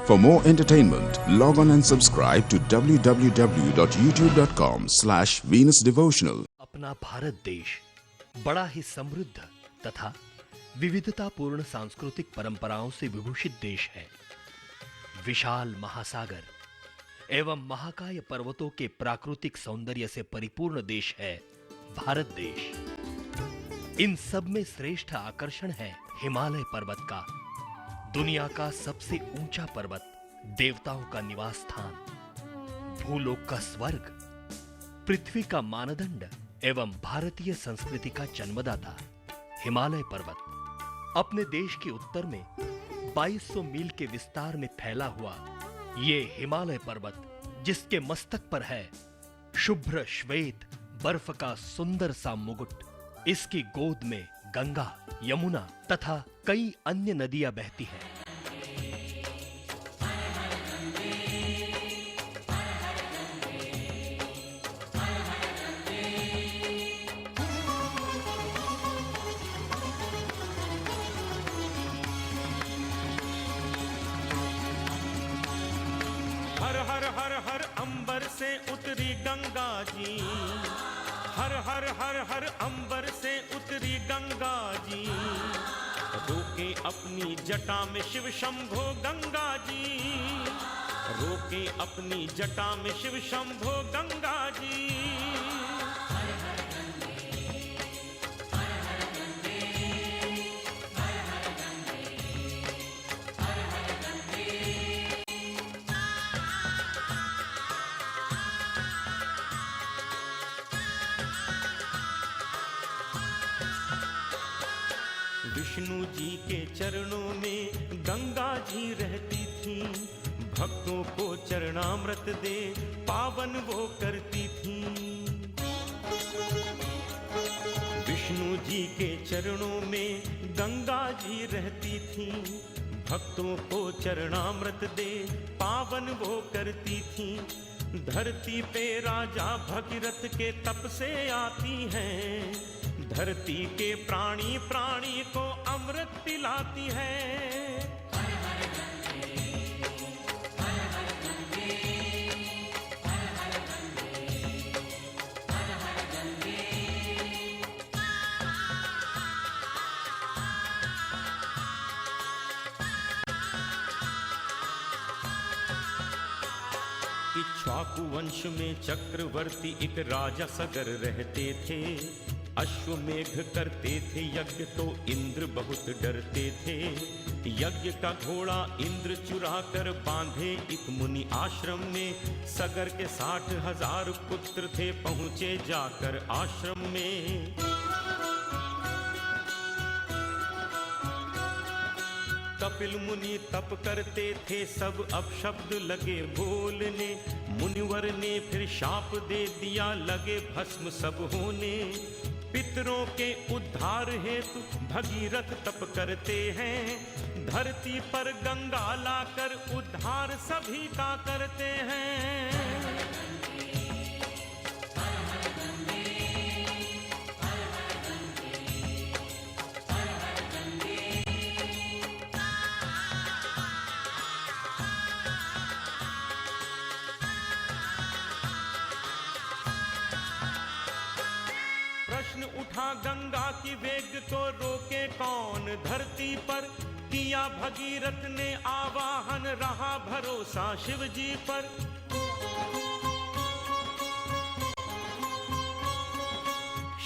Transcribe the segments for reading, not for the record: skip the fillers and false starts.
For more entertainment, log on and subscribe to www.youtube.com/Venus Devotional. अपना भारत देश बड़ा ही समृद्ध तथा विविधतापूर्ण सांस्कृतिक परंपराओं से विभूषित देश है। विशाल महासागर एवं महाकाय पर्वतों के प्राकृतिक सौंदर्य से परिपूर्ण देश है भारत देश। इन सब में श्रेष्ठ आकर्षण है हिमालय पर्वत का, दुनिया का सबसे ऊंचा पर्वत, देवताओं का निवास स्थान, भूलोक का स्वर्ग, पृथ्वी का मानदंड एवं भारतीय संस्कृति का जन्मदाता हिमालय पर्वत अपने देश के उत्तर में 2200 मील के विस्तार में फैला हुआ ये हिमालय पर्वत, जिसके मस्तक पर है शुभ्र श्वेत बर्फ का सुंदर सा मुकुट, इसकी गोद में गंगा, यमुना तथा कई अन्य नदियां बहती हैं। हर हर हर हर अंबर से उतरी गंगा जी, हर हर हर हर अंबर से उतरी गंगा जी, रोके अपनी जटा में शिव शंभो गंगा जी, रोके अपनी जटा में शिव शंभो गंगा जी। विष्णु जी के चरणों में गंगा जी रहती थी, भक्तों को चरणामृत दे पावन वो करती थी। विष्णु जी के चरणों में गंगा जी रहती थी, भक्तों को चरणामृत दे पावन वो करती थी। धरती पे राजा भगीरथ के तप से आती हैं, धरती के प्राणी प्राणी को अमृत पिलाती है। इक्ष्वाकु वंश में चक्रवर्ती एक राजा सगर रहते थे। अश्वमेघ करते थे यज्ञ तो इंद्र बहुत डरते थे। यज्ञ का घोड़ा इंद्र चुरा कर बांधे एक मुनि आश्रम में। सगर के 60,000 पुत्र थे पहुंचे जाकर आश्रम में। कपिल मुनि तप करते थे सब अपशब्द लगे बोलने। मुनिवर ने फिर शाप दे दिया लगे भस्म सब होने। पितरों के उद्धार हेतु भगीरथ तप करते हैं। धरती पर गंगा लाकर उद्धार सभी का करते हैं। प्रश्न उठा गंगा की वेग को रोके कौन धरती पर। किया भगीरथ ने आवाहन रहा भरोसा शिव जी पर।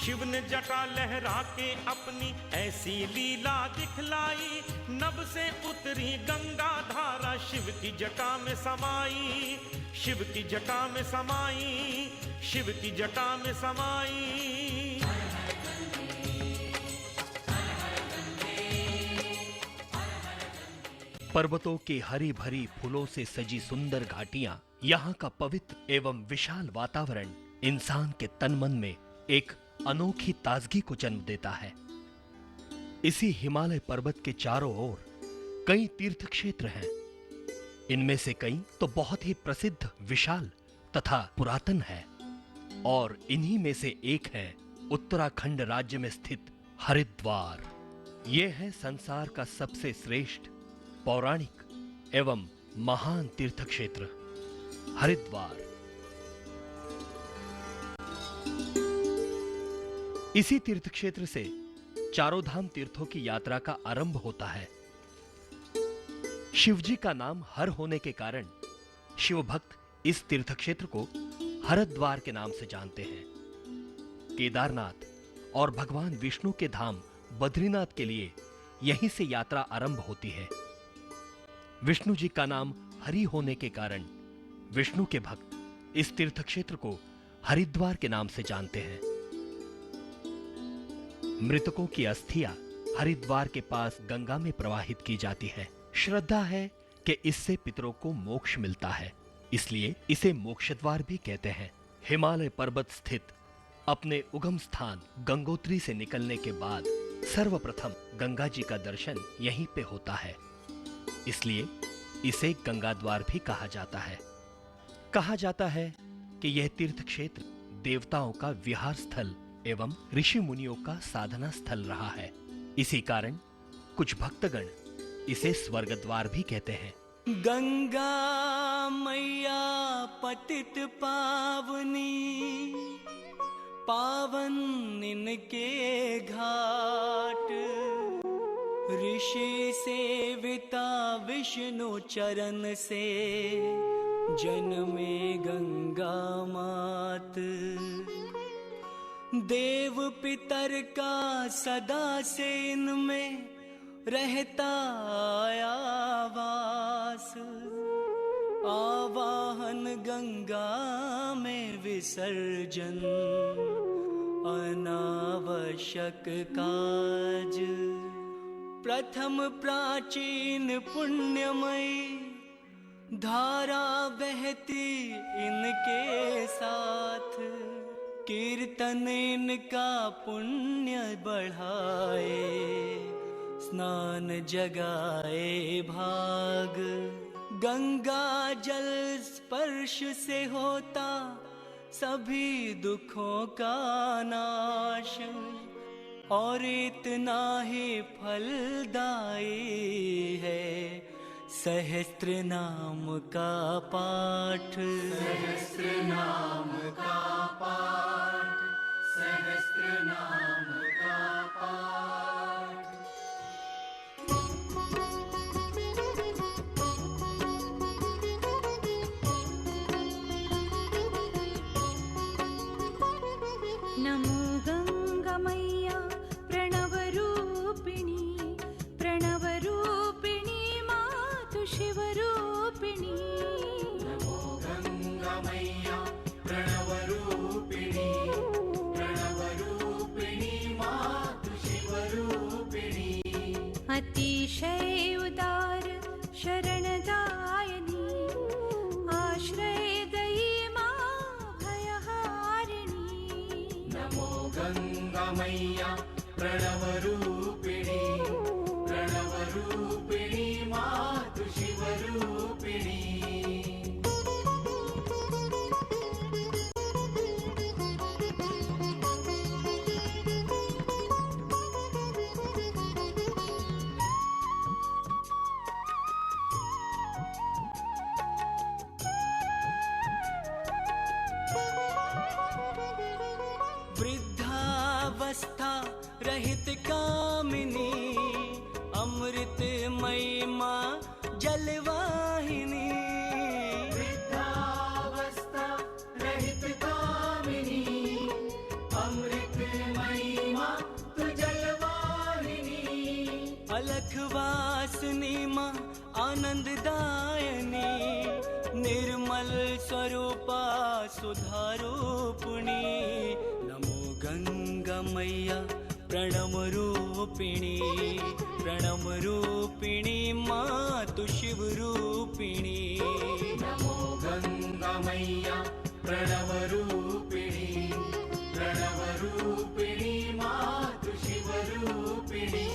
शिव ने जटा लहरा के अपनी ऐसी लीला दिखलाई। नभ से उतरी गंगा धारा शिव की जटा में समाई। शिव की जटा में समाई, शिव की जटा में समाई। पर्वतों के हरी भरी फूलों से सजी सुंदर घाटियां, यहाँ का पवित्र एवं विशाल वातावरण इंसान के तन मन में एक अनोखी ताजगी को जन्म देता है। इसी हिमालय पर्वत के चारों ओर कई तीर्थ क्षेत्र हैं। इनमें से कई तो बहुत ही प्रसिद्ध, विशाल तथा पुरातन है, और इन्हीं में से एक है उत्तराखंड राज्य में स्थित हरिद्वार। यह है संसार का सबसे श्रेष्ठ, पौराणिक एवं महान तीर्थ क्षेत्र हरिद्वार। इसी तीर्थ क्षेत्र से चारों धाम तीर्थों की यात्रा का आरंभ होता है। शिवजी का नाम हर होने के कारण शिव भक्त इस तीर्थ क्षेत्र को हरिद्वार के नाम से जानते हैं। केदारनाथ और भगवान विष्णु के धाम बद्रीनाथ के लिए यहीं से यात्रा आरंभ होती है। विष्णु जी का नाम हरि होने के कारण विष्णु के भक्त इस तीर्थ क्षेत्र को हरिद्वार के नाम से जानते हैं। मृतकों की अस्थियां हरिद्वार के पास गंगा में प्रवाहित की जाती है। श्रद्धा है कि इससे पितरों को मोक्ष मिलता है, इसलिए इसे मोक्षद्वार भी कहते हैं। हिमालय पर्वत स्थित अपने उगम स्थान गंगोत्री से निकलने के बाद सर्वप्रथम गंगा जी का दर्शन यहीं पे होता है, इसलिए इसे गंगा द्वार भी कहा जाता है। कहा जाता है कि यह तीर्थ क्षेत्र देवताओं का विहार स्थल एवं ऋषि मुनियों का साधना स्थल रहा है। इसी कारण कुछ भक्तगण इसे स्वर्ग द्वार भी कहते हैं। गंगा मैया पतित पावनी, पावन इनके घाट, ऋषि सेविता विष्णु चरण से जन्मे गंगा मात। देव पितर का सदा से इनमें रहता आया वास, आवाहन गंगा में विसर्जन अनावश्यक काज। प्रथम प्राचीन पुण्यमयी धारा बहती इनके साथ, कीर्तन इनका पुण्य बढ़ाए, स्नान जगाए भाग। गंगा जल स्पर्श से होता सभी दुखों का नाश, और इतना ही फलदायी है सहस्त्र नाम का पाठ। सहस्त्र नाम का पाठ, सहस्त्र नाम का पाठ। नमो गंगा मैया प्रणव रूपिणी, प्रणव रूपिणी मातु शिव रूपिणी। नमो गंगा मैया प्रणव रूपिणी, प्रणव रूपिणी मातु शिव रूपिणी। अतिशय उदार शरणदायिनी, आश्रय दयी मां भयहारिणी। नमो गंगा मैया प्रणव रूपिणी, प्रणव रूपिणी मातु शिव रूपिणी। वृद्धावस्था रहित कामिनी, अमृतमयी मां जलवाहिनी। वृद्धावस्था रहित कामिनी, अमृतमयी मां तु जलवाहिनी। अलखवासिनी मां आनंददायिनी, निर्मल स्वरूपा सुधारूपिणी। नमो गंगा मैया प्रणव रूपिणी, प्रणव रूपिणी मातु शिव रूपिणी। नमो गंगा मैया प्रणव रूपिणी, प्रणव रूपिणी मातु शिव रूपिणी।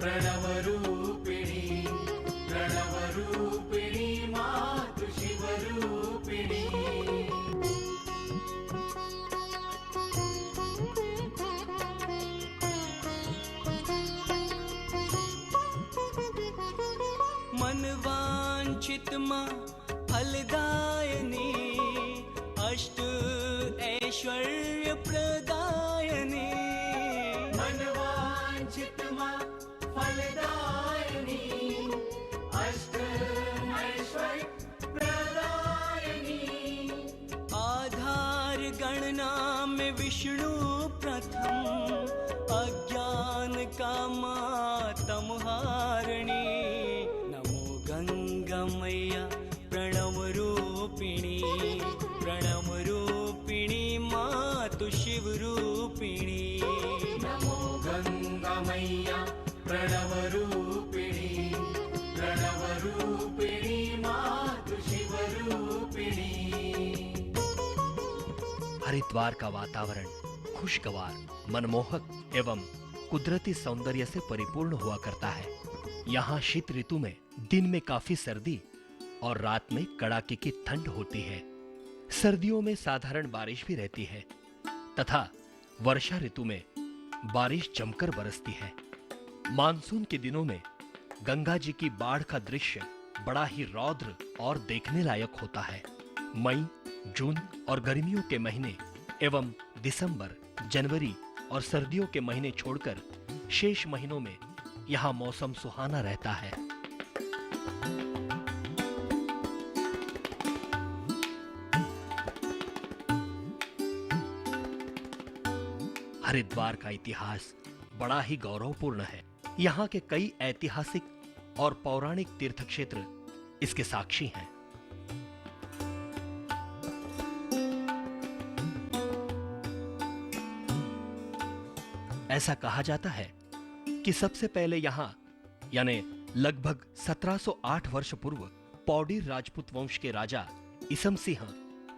प्रणवरूपिणी प्रणवरूपिणी मातु शिवरूपिणी। मनवांछित मां फलदायिनी अष्ट ऐश्वर्य प्रदायिनी। मनवांछित मां फलदायिनी अष्ट ऐश्वर्य प्रदायिनी। आधार गणना में विष्णु प्रथम अज्ञान का मातम हारिणी। नमो गंगा मैया प्रणव रूपिणी प्रणव रूपिणी मातु शिव रूपिणी। नमो गंगा मैया प्रणव रूपिणी प्रणव रूपिणी मातु शिव रूपिणी। हरिद्वार का वातावरण खुशगवार, मनमोहक एवं कुदरती सौंदर्य से परिपूर्ण हुआ करता है। यहाँ शीत ऋतु में दिन में काफी सर्दी और रात में कड़ाके की ठंड होती है। सर्दियों में साधारण बारिश भी रहती है तथा वर्षा ऋतु में बारिश जमकर बरसती है। मानसून के दिनों में गंगा जी की बाढ़ का दृश्य बड़ा ही रौद्र और देखने लायक होता है। मई, जून और गर्मियों के महीने एवं दिसंबर, जनवरी और सर्दियों के महीने छोड़कर शेष महीनों में यहाँ मौसम सुहाना रहता है। हरिद्वार का इतिहास बड़ा ही गौरवपूर्ण है। यहाँ के कई ऐतिहासिक और पौराणिक तीर्थ क्षेत्र इसके साक्षी हैं। ऐसा कहा जाता है कि सबसे पहले यहाँ यानी लगभग 1708 वर्ष पूर्व पौड़ी राजपूत वंश के राजा इसम सिंह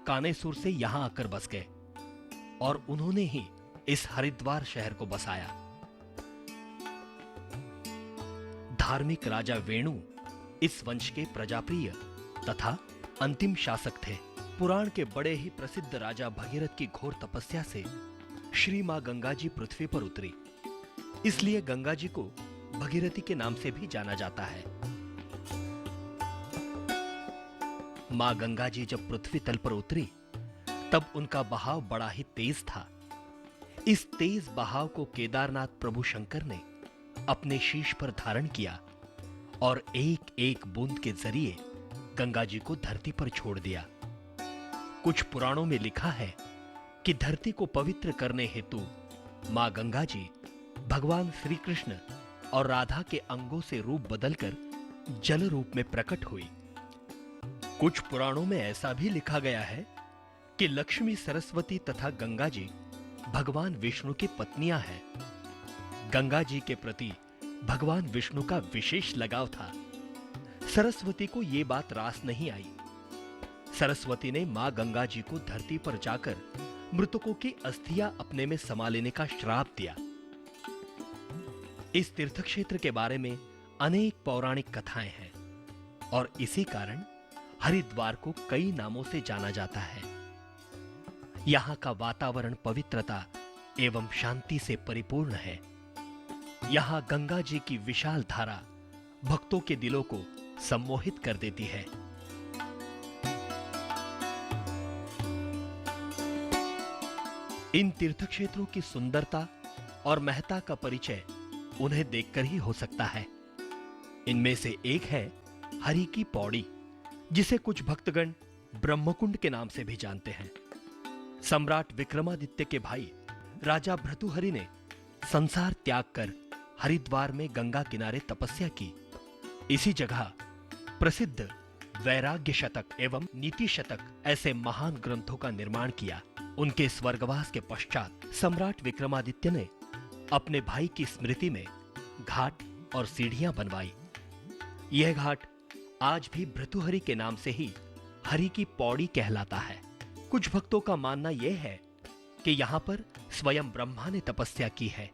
कानेसुर से यहाँ आकर बस गए और उन्होंने ही इस हरिद्वार शहर को बसाया। धार्मिक राजा वेणु इस वंश के प्रजाप्रिय तथा अंतिम शासक थे। पुराण के बड़े ही प्रसिद्ध राजा भगीरथ की घोर तपस्या से श्री मां गंगा जी पृथ्वी पर उतरी, इसलिए गंगा जी को भगीरथी के नाम से भी जाना जाता है। मां गंगा जी जब पृथ्वी तल पर उतरी तब उनका बहाव बड़ा ही तेज था। इस तेज बहाव को केदारनाथ प्रभु शंकर ने अपने शीश पर धारण किया और एक एक बूंद के जरिए गंगा जी को धरती पर छोड़ दिया। कुछ पुराणों में लिखा है कि धरती को पवित्र करने हेतु मां गंगा जी भगवान श्री कृष्ण और राधा के अंगों से रूप बदलकर जल रूप में प्रकट हुई। कुछ पुराणों में ऐसा भी लिखा गया है कि लक्ष्मी, सरस्वती तथा गंगा जी भगवान विष्णु की पत्नियां हैं। गंगा जी के प्रति भगवान विष्णु का विशेष लगाव था। सरस्वती को यह बात रास नहीं आई। सरस्वती ने मां गंगा जी को धरती पर जाकर मृतकों की अस्थियां अपने में समा लेने का श्राप दिया। इस तीर्थ क्षेत्र के बारे में अनेक पौराणिक कथाएं हैं और इसी कारण हरिद्वार को कई नामों से जाना जाता है। यहां का वातावरण पवित्रता एवं शांति से परिपूर्ण है। यहां गंगा जी की विशाल धारा भक्तों के दिलों को सम्मोहित कर देती है। इन तीर्थ क्षेत्रों की सुंदरता और महत्ता का परिचय उन्हें देखकर ही हो सकता है। इनमें से एक है हरि की पौड़ी, जिसे कुछ भक्तगण ब्रह्मकुंड के नाम से भी जानते हैं। सम्राट विक्रमादित्य के भाई राजा भर्तृहरि ने संसार त्याग कर हरिद्वार में गंगा किनारे तपस्या की। इसी जगह प्रसिद्ध वैराग्य शतक एवं नीति शतक ऐसे महान ग्रंथों का निर्माण किया। उनके स्वर्गवास के पश्चात सम्राट विक्रमादित्य ने अपने भाई की स्मृति में घाट और सीढ़ियां बनवाई। यह घाट आज भी भर्तृहरि के नाम से ही हरि की पौड़ी कहलाता है। कुछ भक्तों का मानना यह है कि यहां पर स्वयं ब्रह्मा ने तपस्या की है।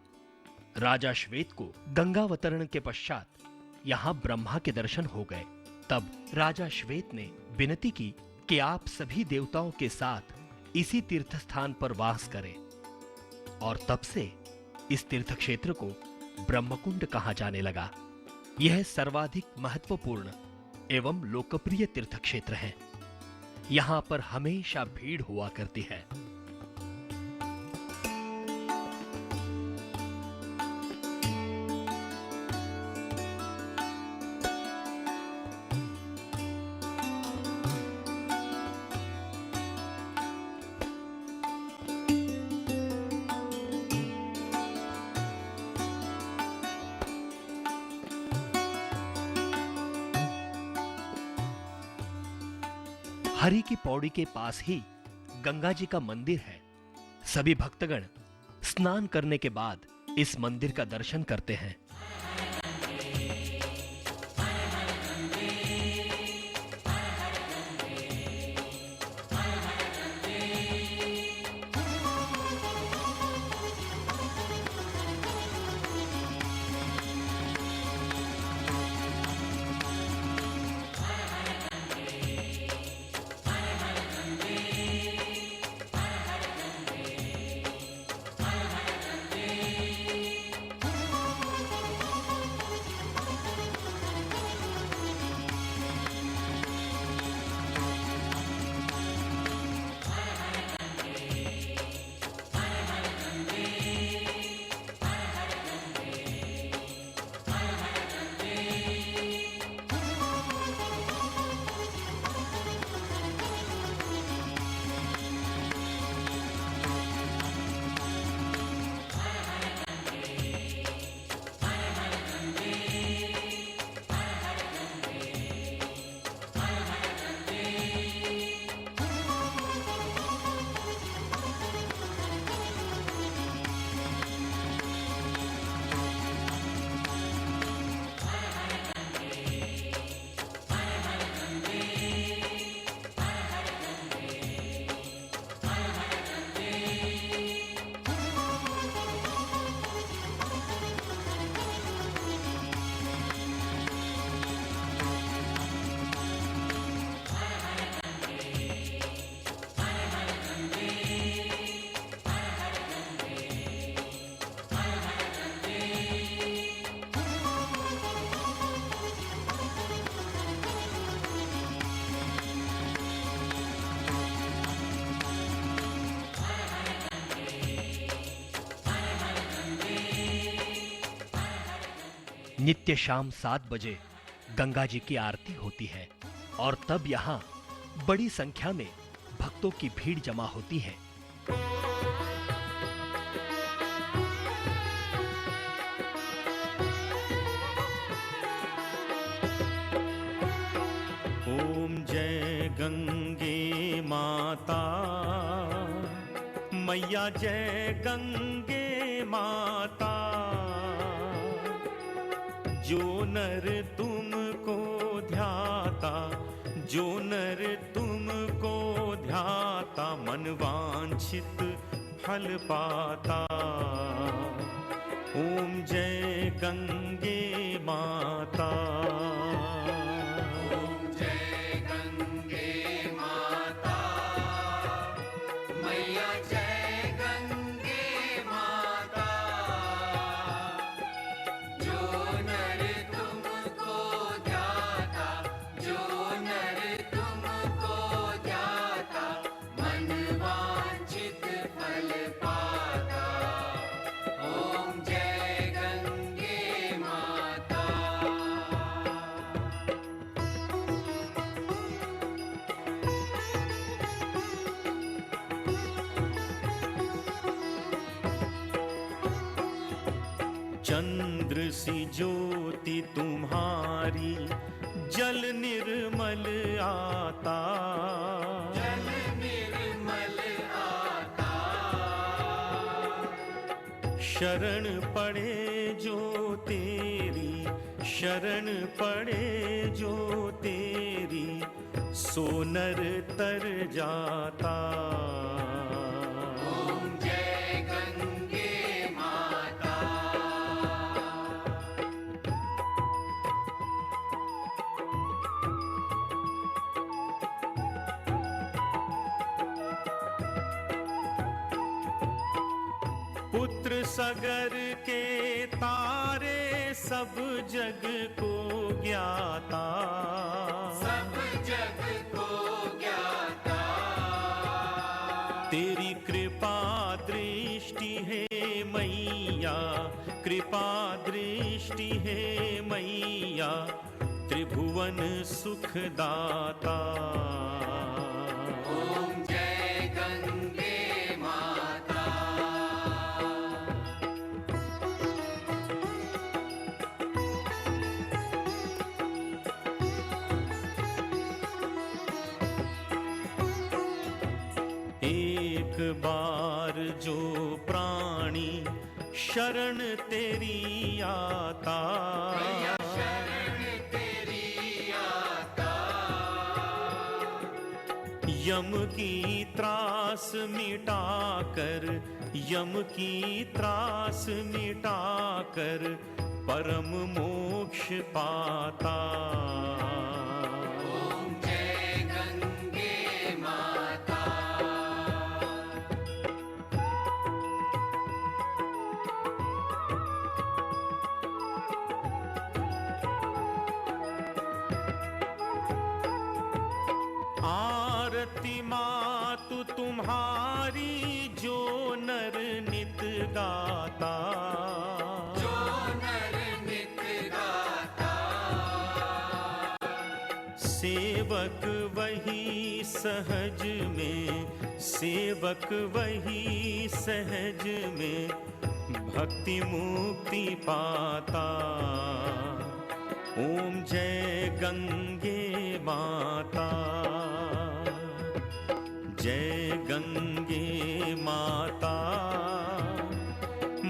राजा श्वेत को गंगावतरण के पश्चात यहां ब्रह्मा के दर्शन हो गए। तब राजा श्वेत ने विनती की कि आप सभी देवताओं के साथ इसी तीर्थ स्थान पर वास करें, और तब से इस तीर्थ क्षेत्र को ब्रह्मकुंड कहा जाने लगा। यह सर्वाधिक महत्वपूर्ण एवं लोकप्रिय तीर्थ क्षेत्र है। यहां पर हमेशा भीड़ हुआ करती है। हरि की पौड़ी के पास ही गंगा जी का मंदिर है। सभी भक्तगण स्नान करने के बाद इस मंदिर का दर्शन करते हैं। नित्य शाम 7 बजे गंगा जी की आरती होती है और तब यहाँ बड़ी संख्या में भक्तों की भीड़ जमा होती है। ओम जय गंगे माता, मैया जय गंगे माता। जो नर तुमको ध्याता, जो नर तुमको ध्याता, मन वांछित फल पाता। ओम जय गंगे माता। चंद्र सी ज्योति तुम्हारी, जल निर्मल आता। जल निर्मल आता। शरण पड़े जो तेरी, शरण पड़े जो तेरी, सो नर तर जाता। ओम जय गंगे माता। पुत्र सगर के तारे सब जग को ज्ञाता, सब जग को ज्ञाता। तेरी कृपा दृष्टि है मैया, कृपा दृष्टि है मैया, त्रिभुवन सुखदाता। ओम जय गंगे माता। एक बार जो प्राणी शरण तेरी आता, यम की त्रास मिटाकर, यम की त्रास मिटाकर परम मोक्ष पाता। ओम जय गंगे माता। आरती मातु तुम्हारी जो नर नित गाता, जो नर नित गाता। सेवक वही सहज में, सेवक वही सहज में भक्ति मुक्ति पाता। ओम जय गंगे माता, जय गंगे माता।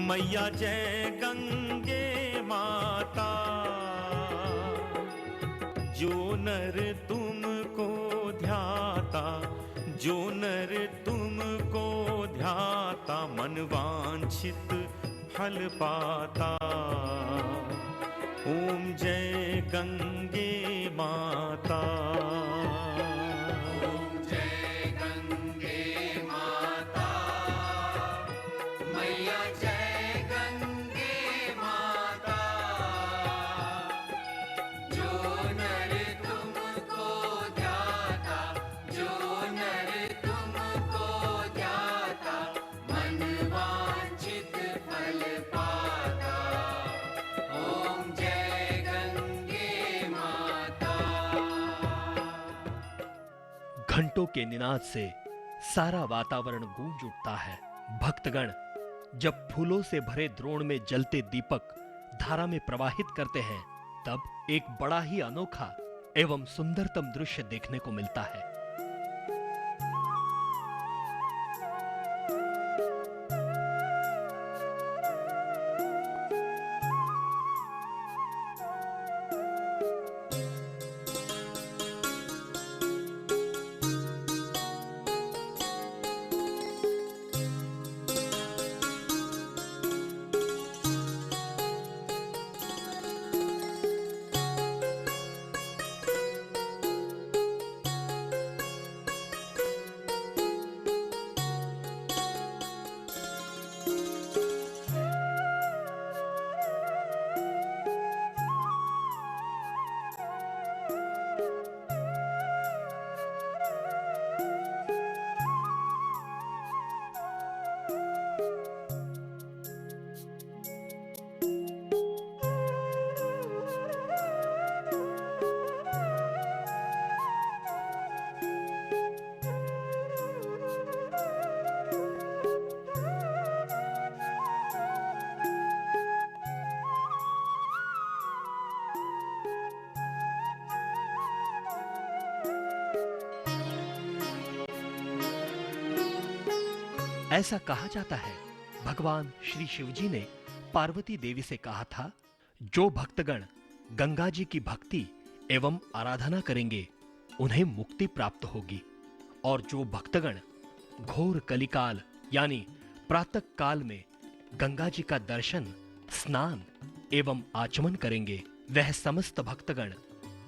मैया जय गंगे माता। जो नर तुमको ध्याता, जो नर तुमको ध्याता, मन वांछित फल पाता। ओम जय गंगे माता। ओम जय गंगे माता। मैया जय गंगे माता। जो नर तुमको ध्याता, जो नर तुमको ध्याता, मन वांछित फल पाता। ओम जय गंगे माता। घंटों के निनाद से सारा वातावरण गूंज उठता है। भक्तगण जब फूलों से भरे द्रोण में जलते दीपक धारा में प्रवाहित करते हैं, तब एक बड़ा ही अनोखा एवं सुंदरतम दृश्य देखने को मिलता है। ऐसा कहा जाता है, भगवान श्री शिव जी ने पार्वती देवी से कहा था, जो भक्तगण गंगा जी की भक्ति एवं आराधना करेंगे उन्हें मुक्ति प्राप्त होगी, और जो भक्तगण घोर कलिकाल यानी प्रातः काल में गंगा जी का दर्शन, स्नान एवं आचमन करेंगे, वह समस्त भक्तगण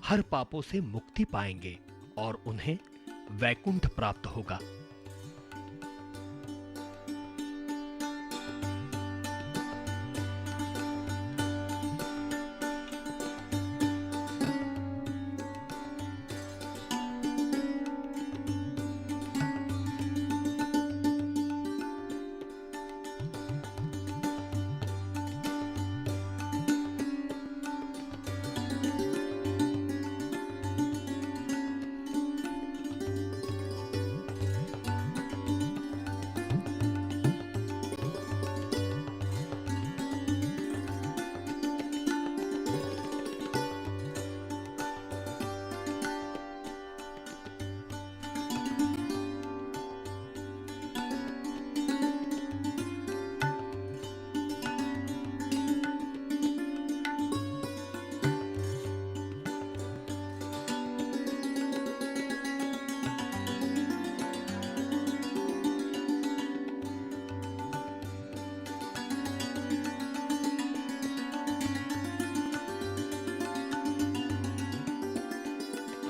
हर पापों से मुक्ति पाएंगे और उन्हें वैकुंठ प्राप्त होगा।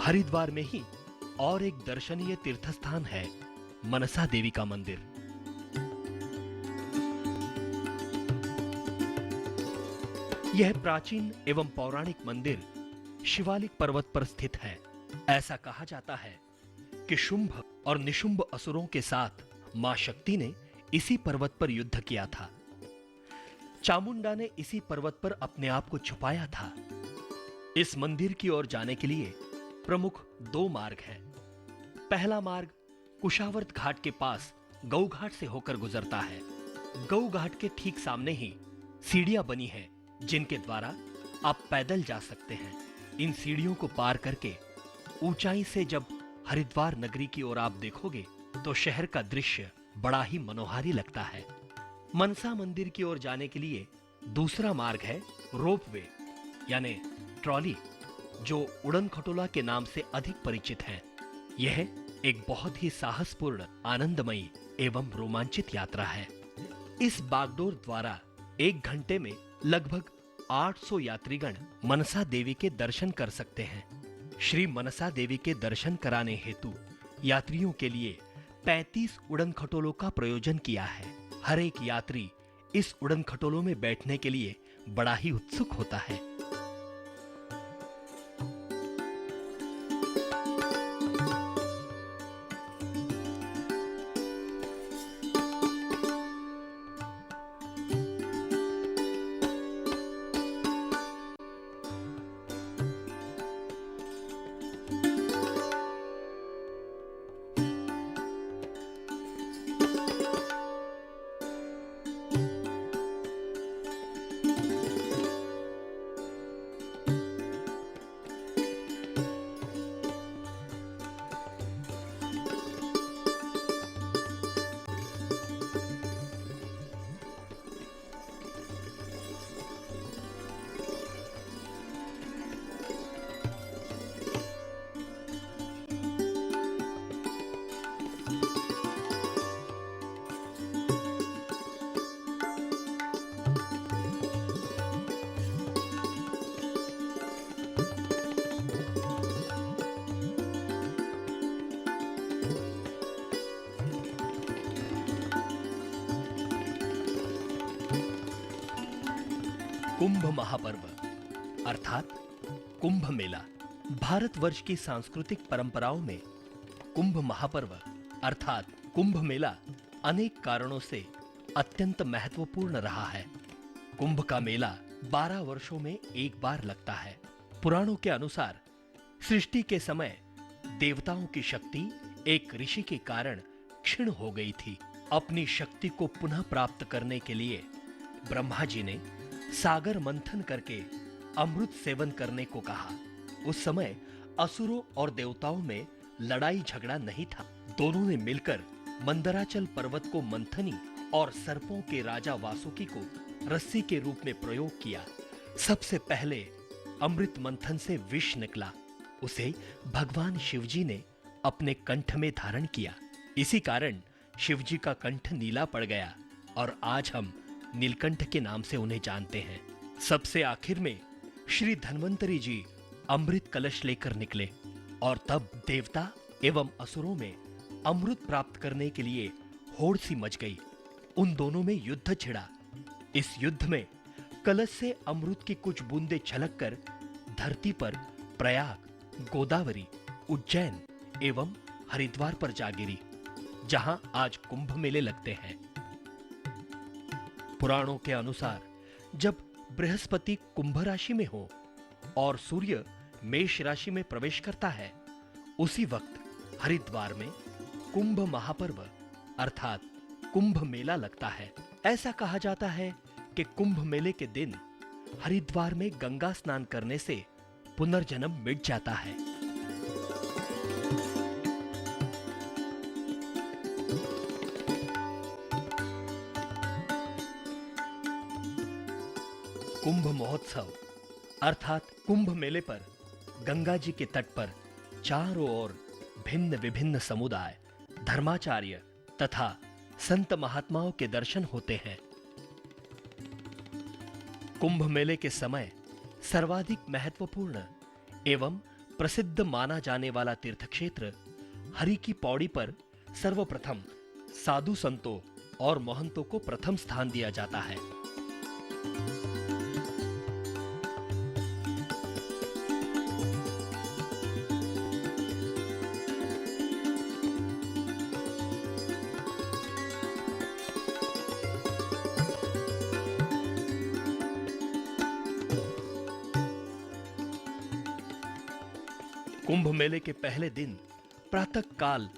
हरिद्वार में ही और एक दर्शनीय तीर्थस्थान है मनसा देवी का मंदिर। यह प्राचीन एवं पौराणिक मंदिर शिवालिक पर्वत पर स्थित है। ऐसा कहा जाता है कि शुंभ और निशुंभ असुरों के साथ मां शक्ति ने इसी पर्वत पर युद्ध किया था। चामुंडा ने इसी पर्वत पर अपने आप को छुपाया था। इस मंदिर की ओर जाने के लिए प्रमुख दो मार्ग हैं। पहला मार्ग कुशावर्त घाट के पास गौ घाट से होकर गुजरता है। गौ घाट के ठीक सामने ही सीढ़ियां बनी हैं, जिनके द्वारा आप पैदल जा सकते हैं। इन सीढ़ियों को पार करके ऊंचाई से जब हरिद्वार नगरी की ओर आप देखोगे तो शहर का दृश्य बड़ा ही मनोहारी लगता है। मनसा मंदिर की ओर जाने के लिए दूसरा मार्ग है रोपवे यानी ट्रॉली, जो उड़न खटोला के नाम से अधिक परिचित है। यह एक बहुत ही साहसपूर्ण, आनंदमयी एवं रोमांचित यात्रा है। इस बागडोर द्वारा 1 घंटे में लगभग 800 यात्रीगण मनसा देवी के दर्शन कर सकते हैं। श्री मनसा देवी के दर्शन कराने हेतु यात्रियों के लिए 35 उड़न खटोलों का प्रयोजन किया है। हर एक यात्री इस उड़न खटोलों में बैठने के लिए बड़ा ही उत्सुक होता है। कुंभ महापर्व अर्थात कुंभ मेला भारतवर्ष की सांस्कृतिक परंपराओं में कुंभ महापर्व अर्थात कुंभ मेला अनेक कारणों से अत्यंत महत्वपूर्ण रहा है। कुंभ का मेला 12 वर्षों में एक बार लगता है। पुराणों के अनुसार सृष्टि के समय देवताओं की शक्ति एक ऋषि के कारण क्षीण हो गई थी। अपनी शक्ति को पुनः प्राप्त करने के लिए ब्रह्मा जी ने सागर मंथन करके अमृत सेवन करने को कहा। उस समय असुरों और देवताओं में लड़ाई झगड़ा नहीं था। दोनों ने मिलकर मंदराचल पर्वत को मंथनी और सर्पों के राजा वासुकी को रस्सी के रूप में प्रयोग किया। सबसे पहले अमृत मंथन से विष निकला। उसे भगवान शिवजी ने अपने कंठ में धारण किया। इसी कारण शिवजी का कंठ नीला पड़ गया और आज हम नीलकंठ के नाम से उन्हें जानते हैं। सबसे आखिर में श्री धन्वंतरी जी अमृत कलश लेकर निकले और तब देवता एवं असुरों में अमृत प्राप्त करने के लिए होड़ सी मच गई। उन दोनों में युद्ध छिड़ा। इस युद्ध में कलश से अमृत की कुछ बूंदें छलककर धरती पर प्रयाग, गोदावरी, उज्जैन एवं हरिद्वार पर जा गिरी, जहां आज कुंभ मेले लगते हैं। पुराणों के अनुसार जब बृहस्पति कुंभ राशि में हो और सूर्य मेष राशि में प्रवेश करता है, उसी वक्त हरिद्वार में कुंभ महापर्व अर्थात कुंभ मेला लगता है। ऐसा कहा जाता है कि कुंभ मेले के दिन हरिद्वार में गंगा स्नान करने से पुनर्जन्म मिट जाता है। कुंभ महोत्सव अर्थात कुंभ मेले पर गंगा जी के तट पर चारों ओर भिन्न विभिन्न समुदाय, धर्माचार्य तथा संत महात्माओं के दर्शन होते हैं। कुंभ मेले के समय सर्वाधिक महत्वपूर्ण एवं प्रसिद्ध माना जाने वाला तीर्थ क्षेत्र हरि की पौड़ी पर सर्वप्रथम साधु संतों और महंतों को प्रथम स्थान दिया जाता है। कुंभ मेले के पहले दिन प्रातः काल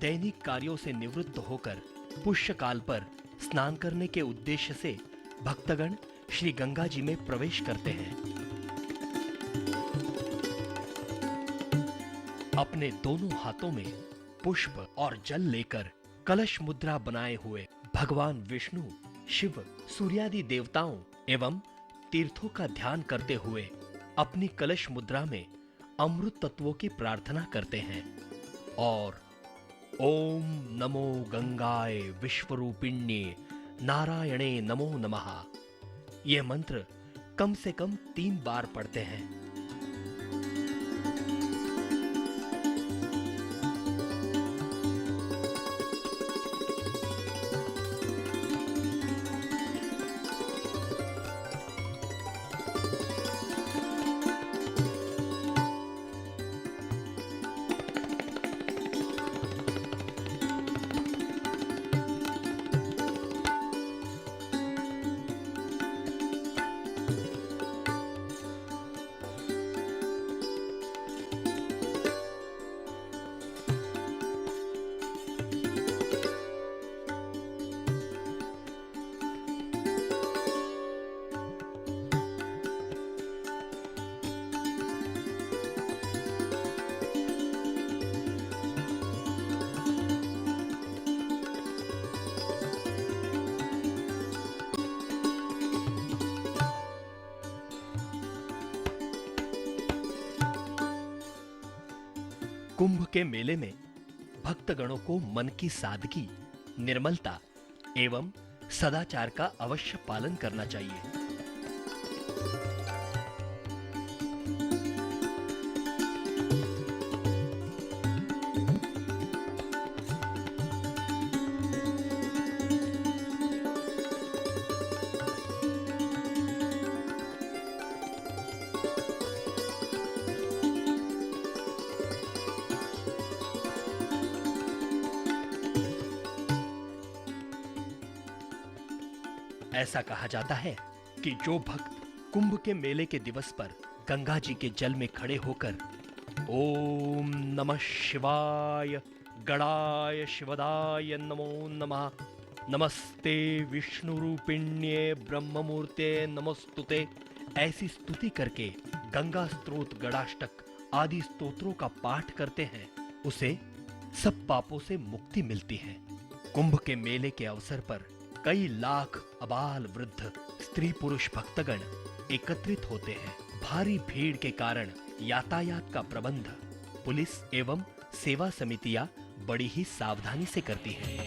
दैनिक कार्यों से निवृत्त होकर पुष्य काल पर स्नान करने के उद्देश्य से भक्तगण श्री गंगा जी में प्रवेश करते हैं। अपने दोनों हाथों में पुष्प और जल लेकर कलश मुद्रा बनाए हुए भगवान विष्णु, शिव, सूर्यादि देवताओं एवं तीर्थों का ध्यान करते हुए अपनी कलश मुद्रा में अमृत तत्वों की प्रार्थना करते हैं और ओम नमो गंगाए विश्वरूपिण्ये नारायणे नमो नमः यह मंत्र कम से कम 3 बार पढ़ते हैं। कुंभ के मेले में भक्तगणों को मन की सादगी, निर्मलता एवं सदाचार का अवश्य पालन करना चाहिए। ऐसा कहा जाता है कि जो भक्त कुंभ के मेले के दिवस पर गंगा जी के जल में खड़े होकर ओम नमः शिवाय गणाय शिवदाय नमो नमः नमस्ते विष्णु रूपिण्ये ब्रह्ममूर्ते नमस्तुते ऐसी स्तुति करके गंगा स्तोत्र गणाष्टक आदि स्तोत्रों का पाठ करते हैं, उसे सब पापों से मुक्ति मिलती है। कुंभ के मेले के अवसर पर कई लाख अबाल वृद्ध स्त्री पुरुष भक्तगण एकत्रित होते हैं। भारी भीड़ के कारण यातायात का प्रबंध पुलिस एवं सेवा समितियां बड़ी ही सावधानी से करती हैं।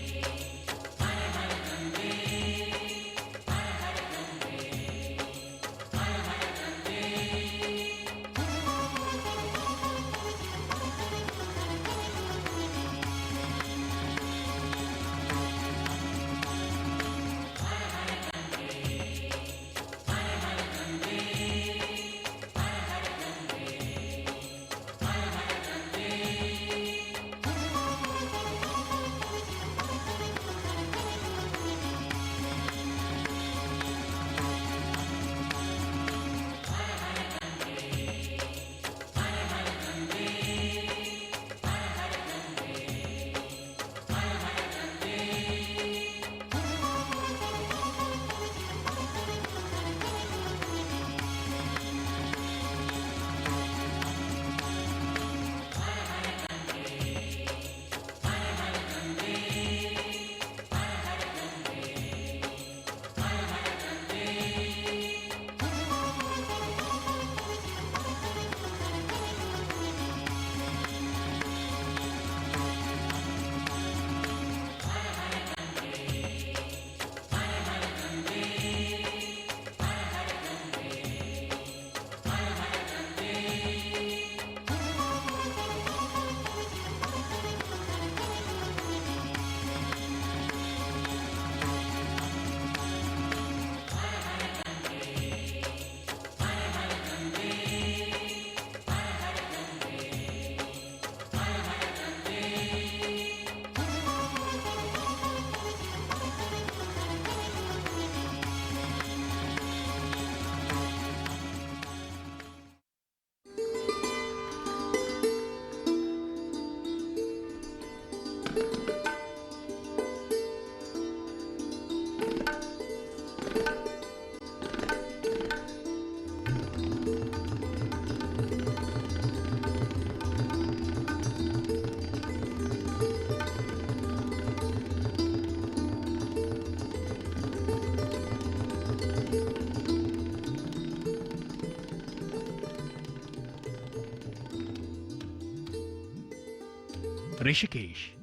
ऋषिकेश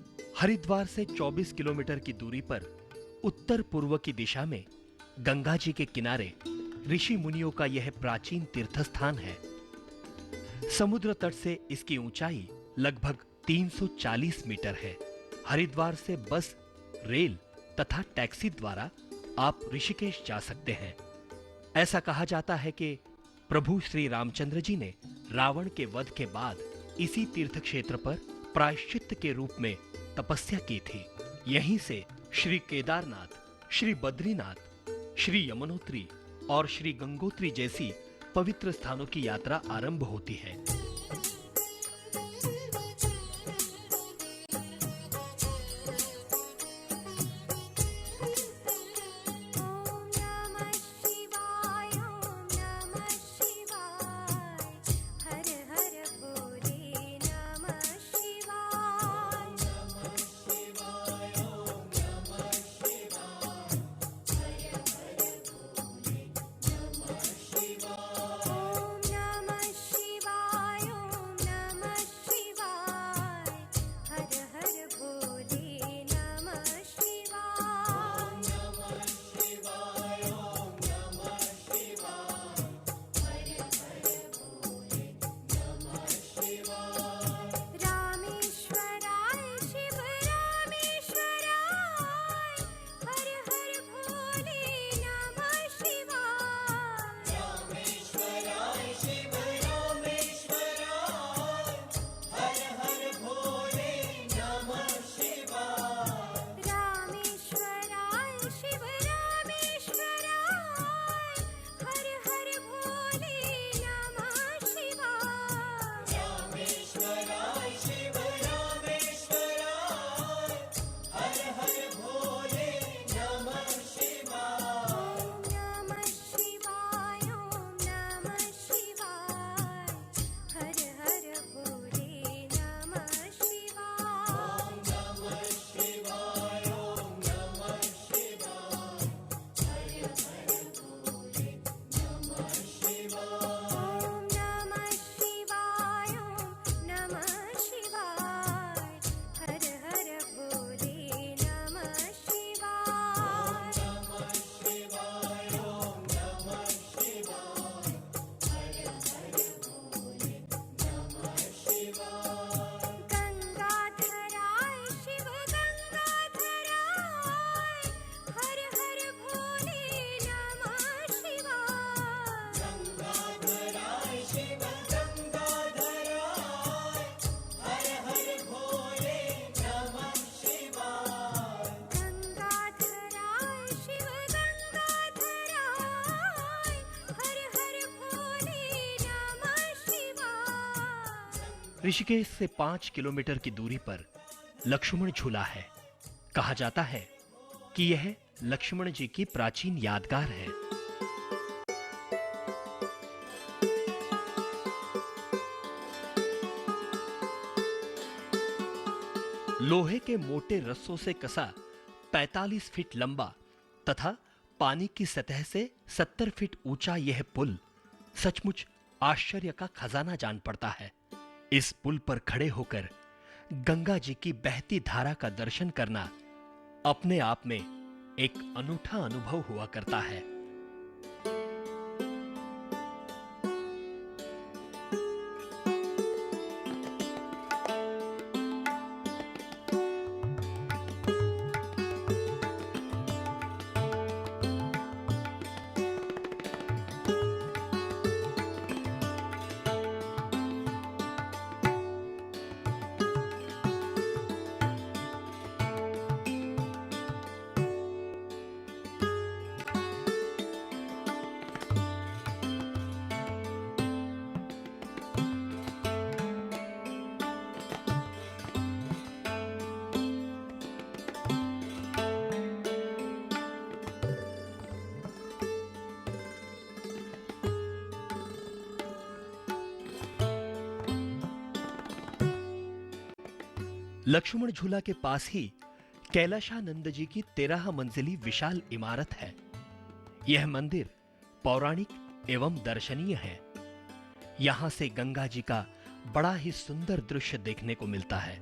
हरिद्वार से 24 किलोमीटर की दूरी पर उत्तर पूर्व की दिशा में गंगा जी के किनारे ऋषि मुनियों का यह प्राचीन तीर्थ स्थान है। समुद्र तट से इसकी ऊंचाई लगभग 340 मीटर है। हरिद्वार से बस, रेल तथा टैक्सी द्वारा आप ऋषिकेश जा सकते हैं। ऐसा कहा जाता है कि प्रभु श्री रामचंद्र जी ने रावण के वध के बाद इसी तीर्थ क्षेत्र पर प्रायश्चित्त के रूप में तपस्या की थी। यहीं से श्री केदारनाथ, श्री बद्रीनाथ, श्री यमुनोत्री और श्री गंगोत्री जैसी पवित्र स्थानों की यात्रा आरंभ होती है। ऋषिकेश से 5 किलोमीटर की दूरी पर लक्ष्मण झूला है। कहा जाता है कि यह लक्ष्मण जी की प्राचीन यादगार है। लोहे के मोटे रस्सों से कसा 45 फीट लंबा तथा पानी की सतह से 70 फीट ऊंचा यह पुल सचमुच आश्चर्य का खजाना जान पड़ता है। इस पुल पर खड़े होकर गंगा जी की बहती धारा का दर्शन करना अपने आप में एक अनूठा अनुभव हुआ करता है। लक्ष्मण झूला के पास ही कैलाशानंद जी की 13 मंजिली विशाल इमारत है। यह मंदिर पौराणिक एवं दर्शनीय है। यहां से गंगा जी का बड़ा ही सुंदर दृश्य देखने को मिलता है।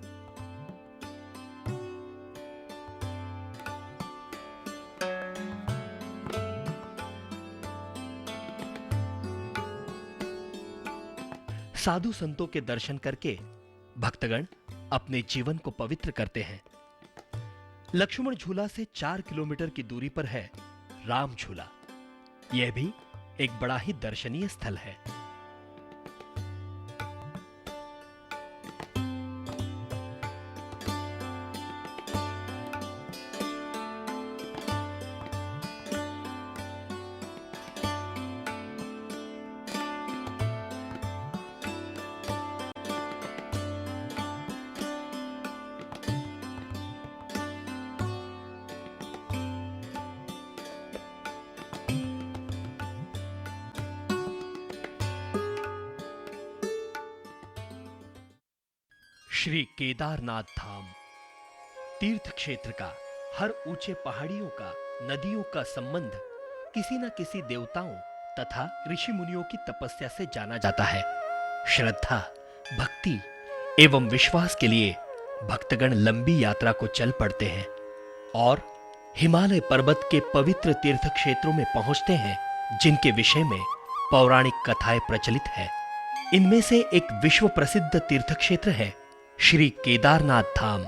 साधु संतों के दर्शन करके भक्तगण अपने जीवन को पवित्र करते हैं। लक्ष्मण झूला से 4 किलोमीटर की दूरी पर है राम झूला। यह भी एक बड़ा ही दर्शनीय स्थल है। श्री केदारनाथ धाम तीर्थ क्षेत्र का हर ऊंचे पहाड़ियों का, नदियों का संबंध किसी न किसी देवताओं तथा ऋषि मुनियों की तपस्या से जाना जाता है। श्रद्धा, भक्ति एवं विश्वास के लिए भक्तगण लंबी यात्रा को चल पड़ते हैं और हिमालय पर्वत के पवित्र तीर्थ क्षेत्रों में पहुंचते हैं, जिनके विषय में पौराणिक कथाएं प्रचलित है। इनमें से एक विश्व प्रसिद्ध तीर्थ क्षेत्र है श्री केदारनाथ धाम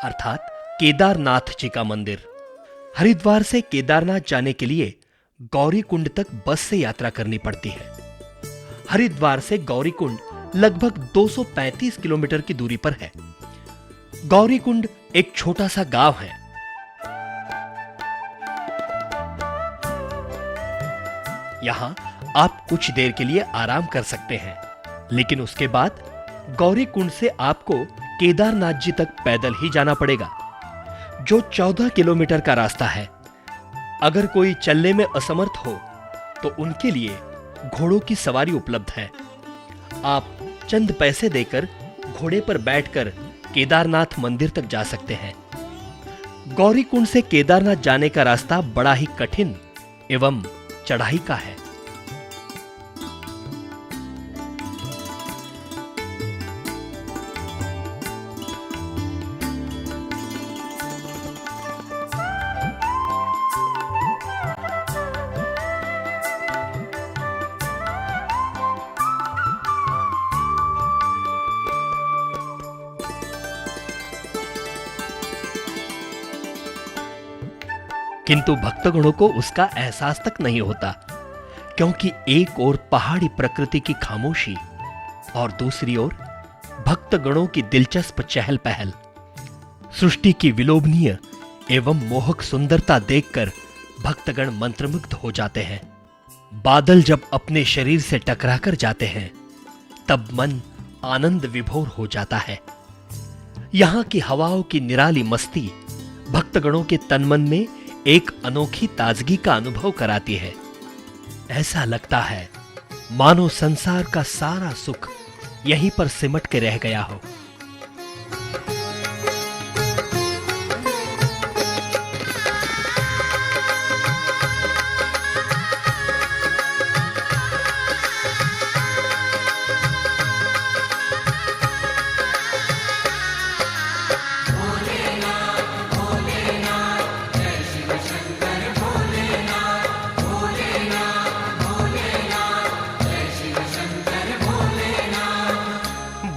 अर्थात केदारनाथ जी का मंदिर। हरिद्वार से केदारनाथ जाने के लिए गौरीकुंड तक बस से यात्रा करनी पड़ती है। हरिद्वार से गौरीकुंड लगभग 235 किलोमीटर की दूरी पर है। गौरीकुंड एक छोटा सा गांव है। यहां आप कुछ देर के लिए आराम कर सकते हैं, लेकिन उसके बाद गौरीकुंड से आपको केदारनाथ जी तक पैदल ही जाना पड़ेगा, जो 14 किलोमीटर का रास्ता है। अगर कोई चलने में असमर्थ हो तो उनके लिए घोड़ों की सवारी उपलब्ध है। आप चंद पैसे देकर घोड़े पर बैठकर केदारनाथ मंदिर तक जा सकते हैं। गौरीकुंड से केदारनाथ जाने का रास्ता बड़ा ही कठिन एवं चढ़ाई का है। किंतु भक्तगणों को उसका एहसास तक नहीं होता, क्योंकि एक ओर पहाड़ी प्रकृति की खामोशी और दूसरी ओर भक्तगणों की दिलचस्प चहल पहल। सृष्टि की विलोभनीय एवं मोहक सुंदरता देखकर भक्तगण मंत्रमुग्ध हो जाते हैं। बादल जब अपने शरीर से टकराकर जाते हैं तब मन आनंद विभोर हो जाता है। यहां की हवाओं की निराली मस्ती भक्तगणों के तन मन में एक अनोखी ताजगी का अनुभव कराती है। ऐसा लगता है मानो संसार का सारा सुख यहीं पर सिमट के रह गया हो।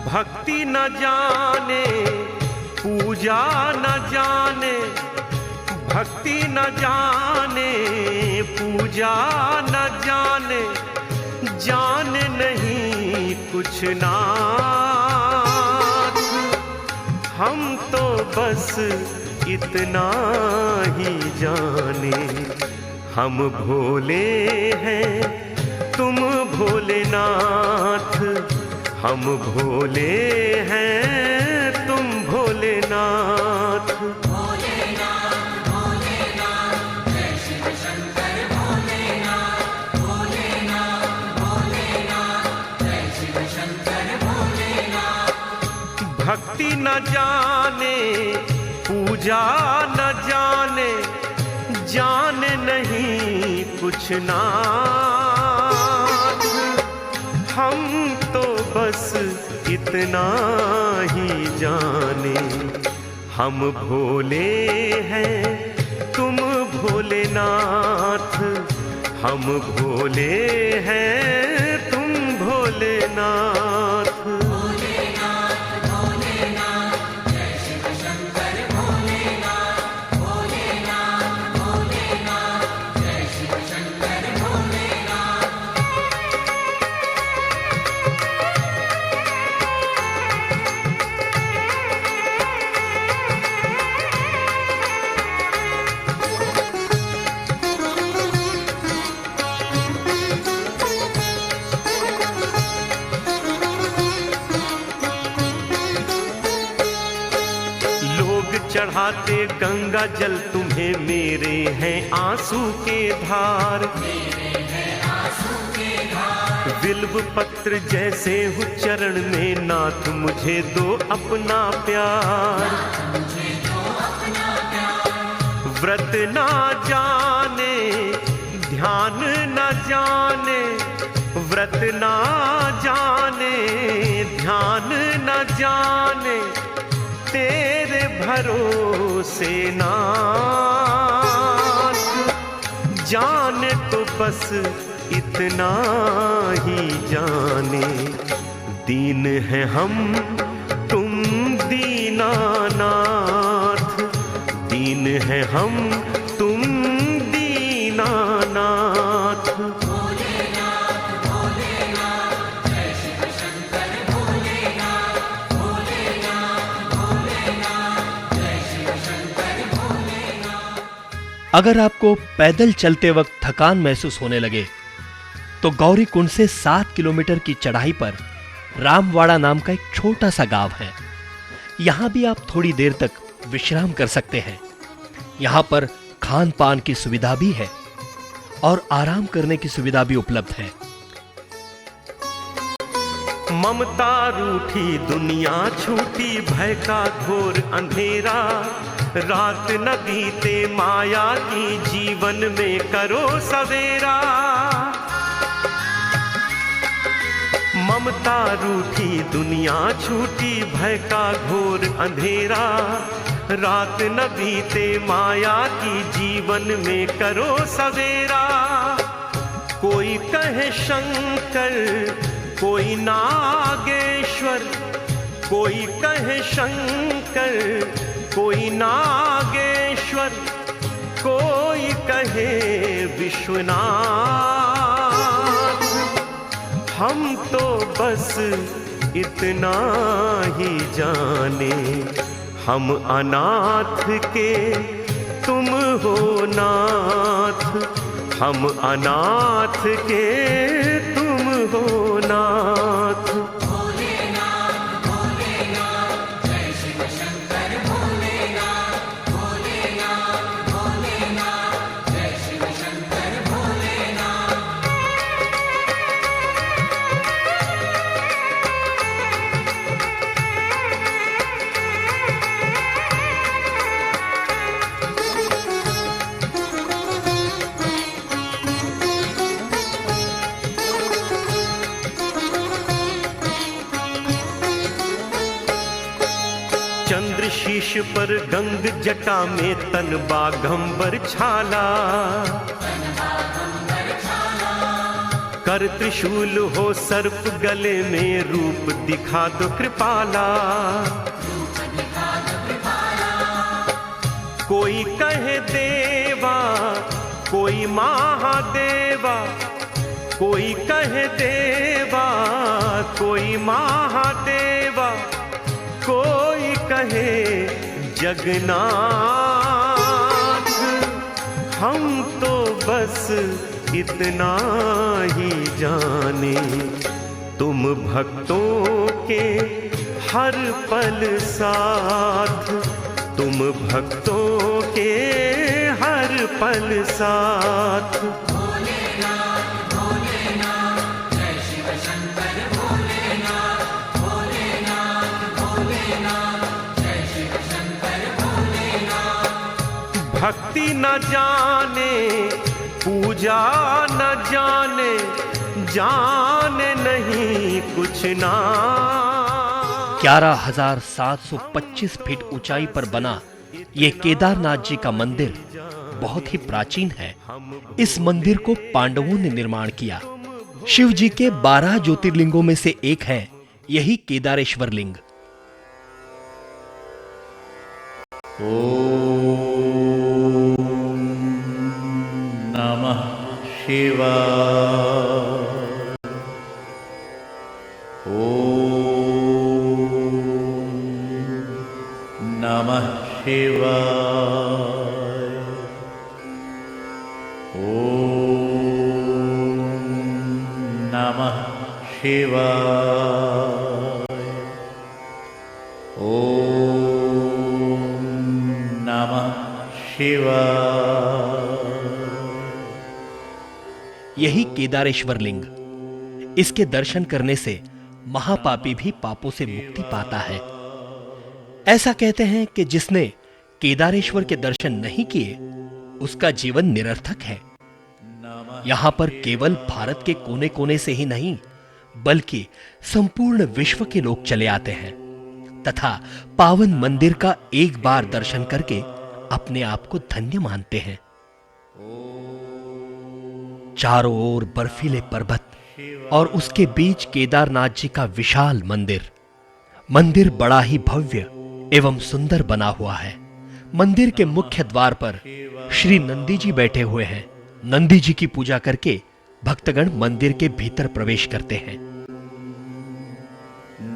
भक्ति न जाने पूजा न जाने, भक्ति न जाने पूजा न जाने, जाने नहीं कुछ नाथ। हम तो बस इतना ही जाने, हम भोले हैं तुम भोलेनाथ। हम भोले हैं तुम भोलेनाथ। भोलेनाथ भोलेनाथ जय शिव शंकर भोलेनाथ। भोलेनाथ भोलेनाथ जय शिव शंकर भोलेनाथ। भक्ति न जाने पूजा न जाने, जाने नहीं कुछ नाथ। हम तो बस इतना ही जाने, हम भोले हैं तुम भोलेनाथ। हम भोले हैं तुम भोलेनाथ। भोलेनाथ। चढ़ाते गंगा जल तुम्हें, मेरे हैं आंसू के धार। बिल्व पत्र जैसे हूँ चरण में, नाथ मुझे दो अपना प्यार। व्रत ना जाने ध्यान न जाने, व्रत ना जाने ध्यान न जाने, तेरे भरोसे नाथ। जाने तो बस इतना ही जाने, दीन है हम तुम दीनानाथ। दीन है हम तुम दीनानाथ। अगर आपको पैदल चलते वक्त थकान महसूस होने लगे तो गौरी कुंड से 7 किलोमीटर की चढ़ाई पर रामवाड़ा नाम का एक छोटा सा गांव है। यहां भी आप थोड़ी देर तक विश्राम कर सकते हैं। यहां पर खान पान की सुविधा भी है और आराम करने की सुविधा भी उपलब्ध है। ममता रूठी दुनिया छूटी, भय का घोर अंधेरा। रात न बीते माया की, जीवन में करो सवेरा। ममता रूठी दुनिया छूटी, भय का घोर अंधेरा। रात न बीते माया की, जीवन में करो सवेरा। कोई कहे शंकर, कोई नागेश्वर, कोई कहे शंकर, कोई नागेश्वर, कोई कहे विश्वनाथ। हम तो बस इतना ही जाने, हम अनाथ के तुम हो नाथ। हम अनाथ के तुम हो नाथ। शीश पर गंग जटा में तन बाघंबर छाला। कर त्रिशूल हो सर्प गले में, रूप दिखा दो कृपाला। कोई कहे देवा, कोई महादेवा, कोई कहे देवा, कोई महादेवा, कोई कहे जगन्नाथ। हम तो बस इतना ही जाने, तुम भक्तों के हर पल साथ। तुम भक्तों के हर पल साथ। भक्ति न जाने, पूजा न जाने, जाने नहीं कुछ ना। 11,725 फीट ऊंचाई पर बना ये केदारनाथ जी का मंदिर बहुत ही प्राचीन है। इस मंदिर को पांडवों ने निर्माण किया। शिव जी के 12 ज्योतिर्लिंगों में से एक है यही केदारेश्वर लिंग। नमः शिवाय। नमः शिवाय। नमः शिवाय। नमः शिवाय। यही केदारेश्वर लिंग, इसके दर्शन करने से महापापी भी पापों से मुक्ति पाता है। ऐसा कहते हैं कि जिसने केदारेश्वर के दर्शन नहीं किए उसका जीवन निरर्थक है। यहां पर केवल भारत के कोने कोने से ही नहीं बल्कि संपूर्ण विश्व के लोग चले आते हैं तथा पावन मंदिर का एक बार दर्शन करके अपने आप को धन्य मानते हैं। चारों ओर बर्फीले पर्वत और उसके बीच केदारनाथ जी का विशाल मंदिर बड़ा ही भव्य एवं सुंदर बना हुआ है। मंदिर के मुख्य द्वार पर श्री नंदी जी बैठे हुए हैं। नंदी जी की पूजा करके भक्तगण मंदिर के भीतर प्रवेश करते हैं।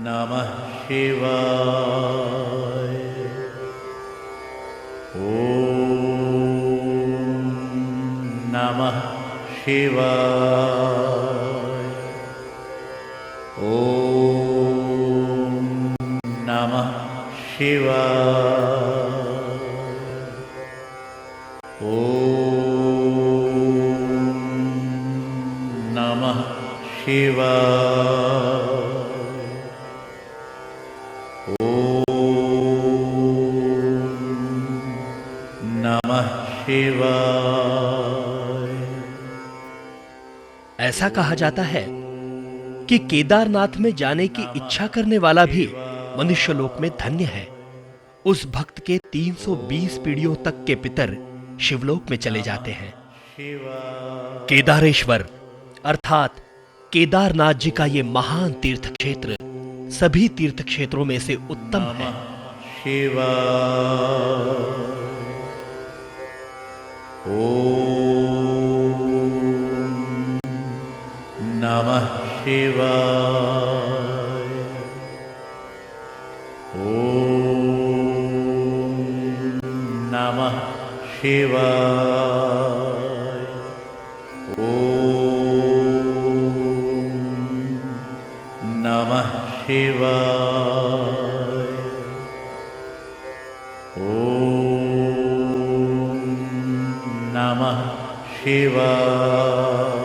नमः शिवाय। ओम नमः शिवाय। ओम नमः शिवाय। ओम नमः शिवाय। ओम नमः शिवाय। ऐसा कहा जाता है कि केदारनाथ में जाने की इच्छा करने वाला भी मनुष्य लोक में धन्य है। उस भक्त के 320 पीढ़ियों तक के पितर शिवलोक में चले जाते हैं। केदारेश्वर अर्थात केदारनाथ जी का ये महान तीर्थ क्षेत्र सभी तीर्थ क्षेत्रों में से उत्तम है। शिवाय। ओम नमः शिवाय। ओम नमः शिवाय। ओम नमः शिवाय। ओम नमः शिवाय।